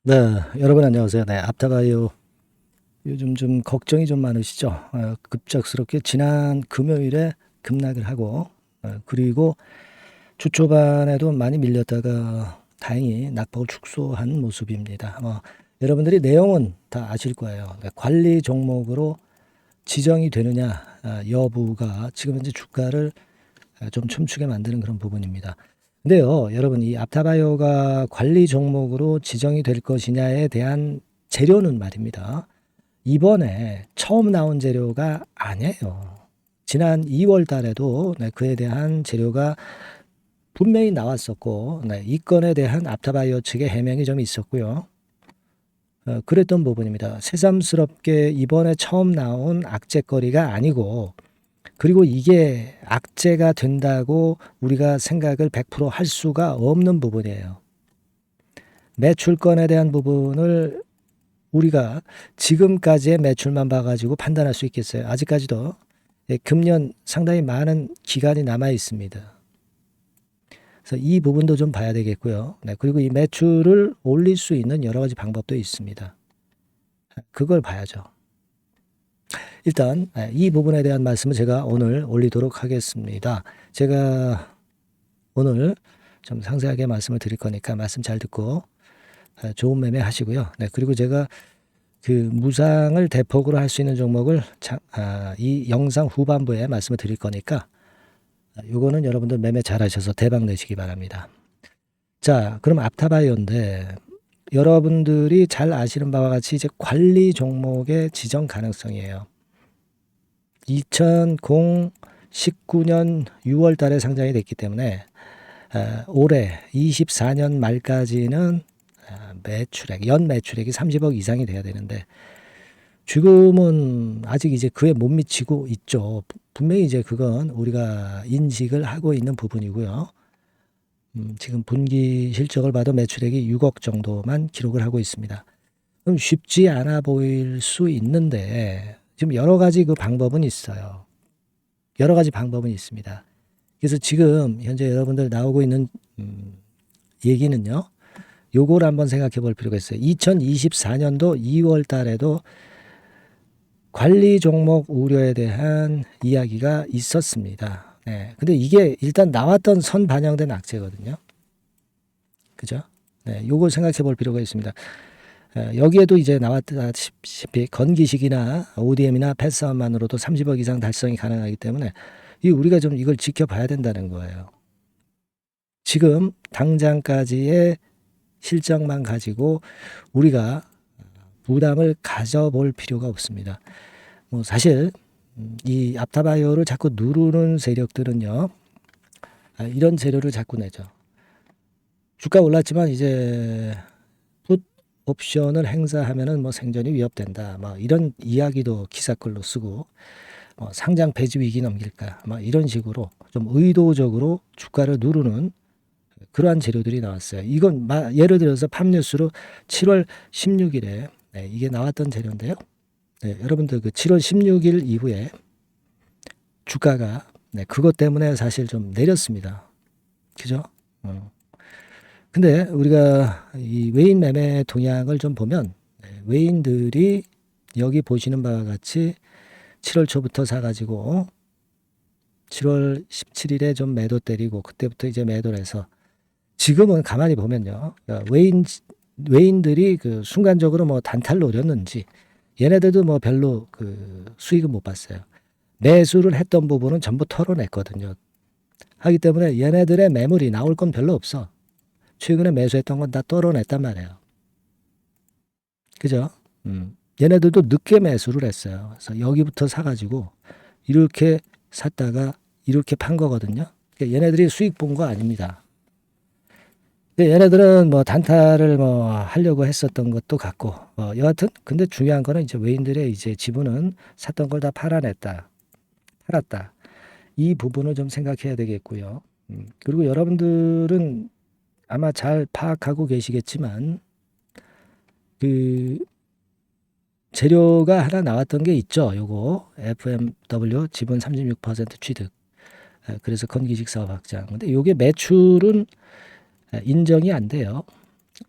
네, 여러분 안녕하세요. 네, 앞타바이오 요즘 좀 걱정이 좀 많으시죠? 급작스럽게 지난 금요일에 급락을 하고 그리고 주 초반에도 많이 밀렸다가 다행히 낙폭을 축소한 모습입니다. 여러분들이 내용은 다 아실 거예요. 네, 관리 종목으로 지정이 되느냐 여부가 지금 현재 주가를 좀 춤추게 만드는 그런 부분입니다. 근데요, 여러분, 이 앞타바이오가 관리 종목으로 지정이 될 것이냐에 대한 재료는 말입니다. 이번에 처음 나온 재료가 아니에요. 지난 2월 달에도 그에 대한 재료가 분명히 나왔었고, 이 건에 대한 앞타바이오 측의 해명이 좀 있었고요. 그랬던 부분입니다. 새삼스럽게 이번에 처음 나온 악재거리가 아니고, 그리고 이게 악재가 된다고 우리가 생각을 100%할 수가 없는 부분이에요. 매출권에 대한 부분을 우리가 지금까지의 매출만 봐가지고 판단할 수 있겠어요. 아직까지도 금년 상당히 많은 기간이 남아 있습니다. 그래서 이 부분도 좀 봐야 되겠고요. 그리고 이 매출을 올릴 수 있는 여러 가지 방법도 있습니다. 그걸 봐야죠. 일단 이 부분에 대한 말씀을 제가 오늘 올리도록 하겠습니다. 제가 오늘 좀 상세하게 말씀을 드릴 거니까 말씀 잘 듣고 좋은 매매 하시고요. 그리고 제가 그 무상을 대폭으로 할 수 있는 종목을 이 영상 후반부에 말씀을 드릴 거니까 요거는 여러분들 매매 잘 하셔서 대박 내시기 바랍니다. 자, 그럼 앞타바이오인데 여러분들이 잘 아시는 바와 같이 이제 관리 종목의 지정 가능성이에요. 2019년 6월 달에 상장이 됐기 때문에 올해 24년 말까지는 연 매출액이 30억 이상이 돼야 되는데 지금은 아직 이제 그에 못 미치고 있죠. 분명히 이제 그건 우리가 인식을 하고 있는 부분이고요. 지금 분기 실적을 봐도 매출액이 6억 정도만 기록을 하고 있습니다. 그럼 쉽지 않아 보일 수 있는데 지금 여러 가지 그 방법은 있어요. 여러 가지 방법은 있습니다. 그래서 지금 현재 여러분들 나오고 있는 얘기는요. 요걸 한번 생각해 볼 필요가 있어요. 2024년도 2월 달에도 관리 종목 우려에 대한 이야기가 있었습니다. 근데 이게 일단 나왔던 선 반영된 악재거든요. 그죠? 요걸 생각해 볼 필요가 있습니다. 여기에도 이제 나왔다시피 건기식이나 ODM이나 패스만으로도 30억 이상 달성이 가능하기 때문에 우리가 좀 이걸 지켜봐야 된다는 거예요. 지금 당장까지의 실적만 가지고 우리가 부담을 가져볼 필요가 없습니다. 사실 이 앞타바이오를 자꾸 누르는 세력들은요. 이런 재료를 자꾸 내죠. 주가 올랐지만 이제 풋 옵션을 행사하면은 생존이 위협된다. 이런 이야기도 기사글로 쓰고 상장 폐지 위기 넘길까. 이런 식으로 좀 의도적으로 주가를 누르는 그러한 재료들이 나왔어요. 이건 예를 들어서 팝뉴스로 7월 16일에 이게 나왔던 재료인데요. 여러분들 그 7월 16일 이후에 주가가 그것 때문에 사실 좀 내렸습니다. 그죠? 근데 우리가 이 외인 매매 동향을 좀 보면 외인들이 여기 보시는 바와 같이 7월 초부터 사가지고 7월 17일에 좀 매도 때리고 그때부터 이제 매도를 해서 지금은 가만히 보면요. 외인들이 그 순간적으로 단타를 노렸는지 얘네들도 별로 그 수익은 못 봤어요. 매수를 했던 부분은 전부 털어냈거든요. 하기 때문에 얘네들의 매물이 나올 건 별로 없어. 최근에 매수했던 건 다 털어냈단 말이에요. 그죠? 얘네들도 늦게 매수를 했어요. 그래서 여기부터 사가지고 이렇게 샀다가 이렇게 판 거거든요. 그러니까 얘네들이 수익 본 거 아닙니다. 얘네들은 단타를 하려고 했었던 것도 같고, 여하튼, 근데 중요한 거는 이제 외인들의 이제 지분은 샀던 걸 다 팔았다. 이 부분을 좀 생각해야 되겠고요. 그리고 여러분들은 아마 잘 파악하고 계시겠지만, 그, 재료가 하나 나왔던 게 있죠. 요거, FMW 지분 36% 취득. 그래서 건기식 사업 확장. 근데 요게 매출은 인정이 안 돼요.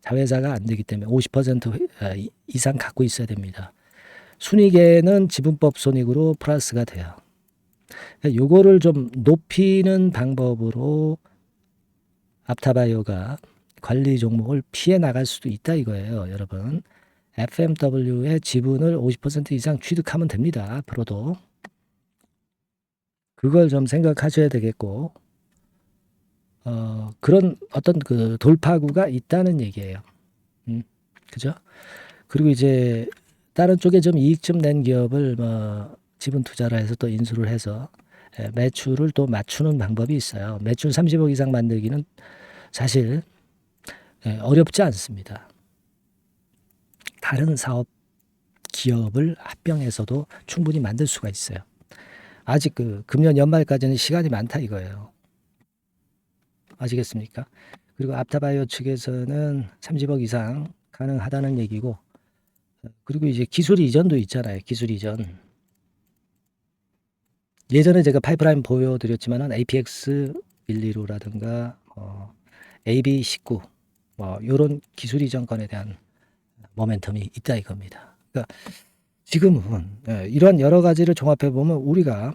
자회사가 안 되기 때문에 50% 이상 갖고 있어야 됩니다. 순이계는 지분법 손익으로 플러스가 돼요. 요거를 좀 높이는 방법으로 앞타바이오가 관리 종목을 피해 나갈 수도 있다 이거예요, 여러분. FMW의 지분을 50% 이상 취득하면 됩니다. 앞으로도. 그걸 좀 생각하셔야 되겠고, 그런 어떤 그 돌파구가 있다는 얘기예요. 그죠? 그리고 이제 다른 쪽에 좀 이익 좀 낸 기업을 뭐 지분 투자를 해서 또 인수를 해서 매출을 또 맞추는 방법이 있어요. 매출 30억 이상 만들기는 사실 어렵지 않습니다. 다른 사업 기업을 합병해서도 충분히 만들 수가 있어요. 아직 그 금년 연말까지는 시간이 많다 이거예요. 아시겠습니까? 그리고 앞타바이오 측에서는 30억 이상 가능하다는 얘기고, 그리고 이제 기술 이전도 있잖아요. 기술 이전. 예전에 제가 파이프라인 보여드렸지만은 APX125라든가 AB19 뭐 이런 기술 이전 건에 대한 모멘텀이 있다 이겁니다. 그러니까 지금은 이런 여러 가지를 종합해 보면 우리가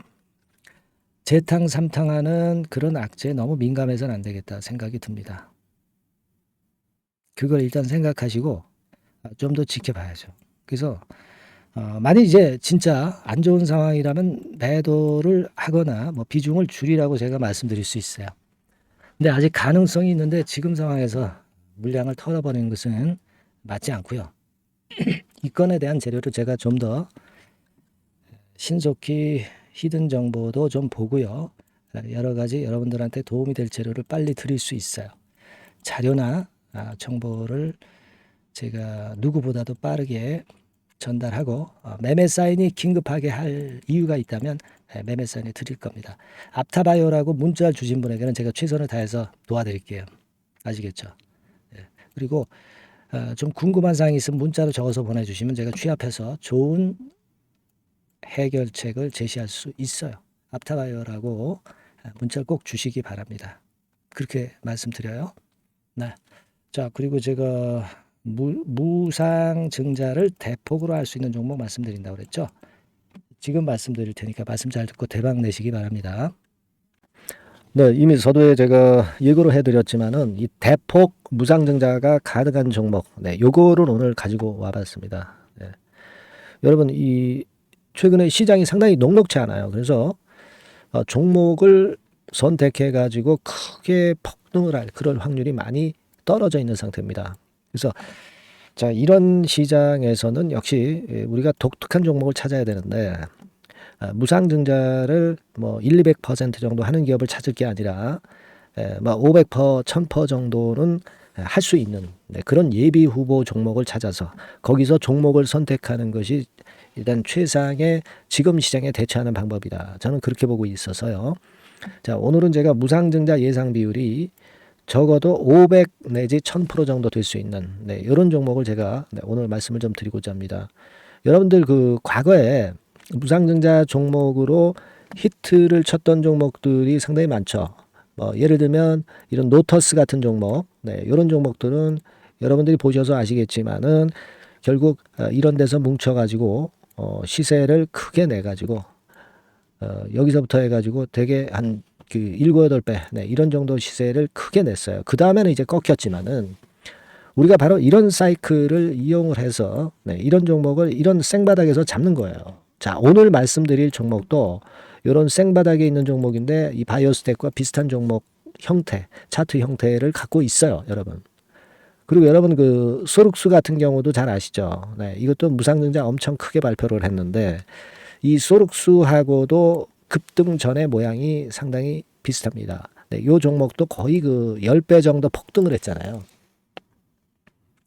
재탕 삼탕하는 그런 악재에 너무 민감해서는 안 되겠다 생각이 듭니다. 그걸 일단 생각하시고 좀 더 지켜봐야죠. 그래서 만약 이제 진짜 안 좋은 상황이라면 매도를 하거나 뭐 비중을 줄이라고 제가 말씀드릴 수 있어요. 근데 아직 가능성이 있는데 지금 상황에서 물량을 털어버리는 것은 맞지 않고요. 이 건에 대한 재료를 제가 좀 더 신속히 히든 정보도 좀 보고요. 여러 가지 여러분들한테 도움이 될 재료를 빨리 드릴 수 있어요. 자료나 정보를 제가 누구보다도 빠르게 전달하고 매매 사인이 긴급하게 할 이유가 있다면 매매 사인을 드릴 겁니다. 앞타바이오라고 문자 주신 분에게는 제가 최선을 다해서 도와드릴게요. 아시겠죠? 그리고 좀 궁금한 사항이 있으면 문자로 적어서 보내주시면 제가 취합해서 좋은 해결책을 제시할 수 있어요. 앞타바이오라고 문자를 꼭 주시기 바랍니다. 그렇게 말씀드려요. 네. 자, 그리고 제가 무상증자를 대폭으로 할 수 있는 종목 말씀드린다고 그랬죠. 지금 말씀드릴 테니까 말씀 잘 듣고 대박 내시기 바랍니다. 네, 이미 서두에 제가 예고를 해드렸지만은 이 대폭 무상증자가 가능한 종목, 네, 요거를 오늘 가지고 와봤습니다. 네. 여러분, 이 최근에 시장이 상당히 녹록지 않아요. 그래서 종목을 선택해 가지고 크게 폭등을 할 그럴 확률이 많이 떨어져 있는 상태입니다. 그래서 자, 이런 시장에서는 역시 우리가 독특한 종목을 찾아야 되는데 무상증자를 뭐 1, 200% 정도 하는 기업을 찾을 게 아니라 뭐 500%, 1000% 정도는 할 수 있는 그런 예비 후보 종목을 찾아서 거기서 종목을 선택하는 것이 일단 최상의 지금 시장에 대처하는 방법이다. 저는 그렇게 보고 있어서요. 자, 오늘은 제가 무상증자 예상 비율이 적어도 500 내지 1000% 정도 될 수 있는 이런 종목을 제가 오늘 말씀을 좀 드리고자 합니다. 여러분들 그 과거에 무상증자 종목으로 히트를 쳤던 종목들이 상당히 많죠. 뭐 예를 들면 이런 노터스 같은 종목, 이런 종목들은 여러분들이 보셔서 아시겠지만은 결국 이런 데서 뭉쳐가지고 시세를 크게 내가지고 여기서부터 해가지고 되게 한 그 7, 8배 이런 정도 시세를 크게 냈어요. 그 다음에는 이제 꺾였지만은 우리가 바로 이런 사이클을 이용을 해서 이런 종목을 이런 생바닥에서 잡는 거예요. 자, 오늘 말씀드릴 종목도 이런 생바닥에 있는 종목인데 이 바이오스텍과 비슷한 종목 형태, 차트 형태를 갖고 있어요, 여러분. 그리고 여러분 그 소룩스 같은 경우도 잘 아시죠? 이것도 무상증자 엄청 크게 발표를 했는데 이 소룩스하고도 급등 전의 모양이 상당히 비슷합니다. 이 종목도 거의 그 10배 정도 폭등을 했잖아요.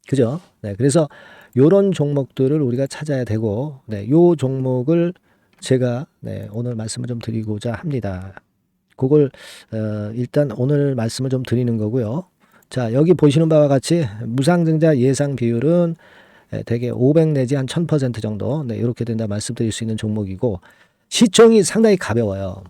그죠? 그래서 요런 종목들을 우리가 찾아야 되고, 요 종목을 제가 오늘 말씀을 좀 드리고자 합니다. 그걸 일단 오늘 말씀을 좀 드리는 거고요. 자, 여기 보시는 바와 같이 무상증자 예상 비율은 대개 500 내지 한 1000% 정도 이렇게 된다 말씀드릴 수 있는 종목이고 시총이 상당히 가벼워요.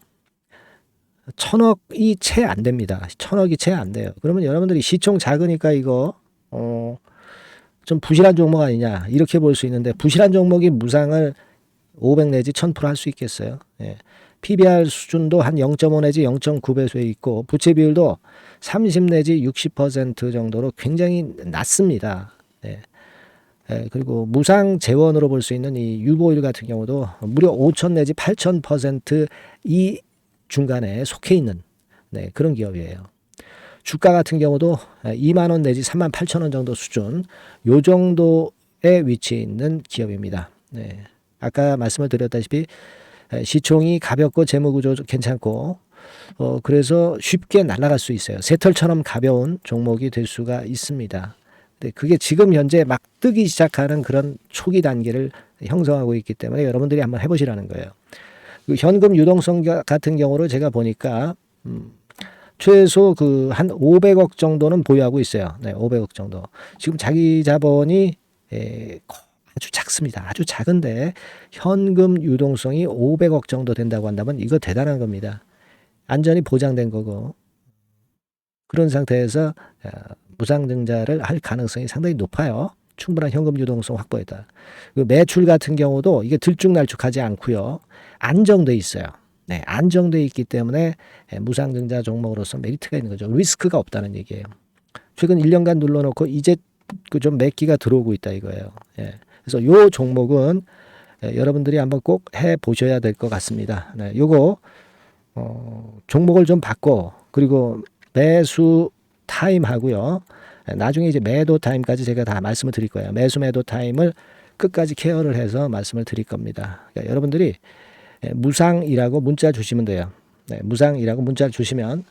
1000억이 채 안 됩니다. 1000억이 채 안 돼요. 그러면 여러분들이 시총 작으니까 이거 좀 부실한 종목 아니냐 이렇게 볼 수 있는데 부실한 종목이 무상을 500 내지 1000% 할 수 있겠어요. 예. PBR 수준도 한 0.5 내지 0.9배수에 있고 부채 비율도 30 내지 60% 정도로 굉장히 낮습니다. 예. 예, 그리고 무상 재원으로 볼 수 있는 이 유보일 같은 경우도 무려 5,000 내지 8,000% 이 중간에 속해 있는 네, 그런 기업이에요. 주가 같은 경우도 2만 원 내지 3만 8천 원 정도 수준 요 정도에 위치해 있는 기업입니다. 네. 아까 말씀을 드렸다시피 시총이 가볍고 재무구조 괜찮고 그래서 쉽게 날아갈 수 있어요. 새털처럼 가벼운 종목이 될 수가 있습니다. 근데 그게 지금 현재 막 뜨기 시작하는 그런 초기 단계를 형성하고 있기 때문에 여러분들이 한번 해보시라는 거예요. 그 현금 유동성 같은 경우로 제가 보니까 최소 그 한 500억 정도는 보유하고 있어요. 네, 500억 정도. 지금 자기 자본이 아주 작습니다. 아주 작은데 현금 유동성이 500억 정도 된다고 한다면 이거 대단한 겁니다. 안전이 보장된 거고 그런 상태에서 무상증자를 할 가능성이 상당히 높아요. 충분한 현금 유동성 확보했다. 매출 같은 경우도 이게 들쭉날쭉하지 않고요. 안정돼 있어요. 네, 안정돼 있기 때문에 무상증자 종목으로서 메리트가 있는 거죠. 리스크가 없다는 얘기예요. 최근 1년간 눌러놓고 이제 그 좀 매기가 들어오고 있다 이거예요. 예. 그래서 요 종목은 여러분들이 한번 꼭 해 보셔야 될 것 같습니다. 네, 요거 종목을 좀 바꿔 그리고 매수 타임 하고요. 나중에 이제 매도 타임까지 제가 다 말씀을 드릴 거예요. 매수 매도 타임을 끝까지 케어를 해서 말씀을 드릴 겁니다. 그러니까 여러분들이 무상이라고 문자 주시면 돼요. 네, 무상이라고 문자를 주시면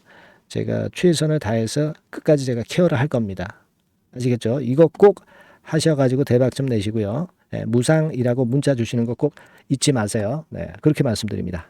제가 최선을 다해서 끝까지 제가 케어를 할 겁니다. 아시겠죠? 이거 꼭 하셔가지고 대박 좀 내시고요. 네, 무상이라고 문자 주시는 거 꼭 잊지 마세요. 네, 그렇게 말씀드립니다.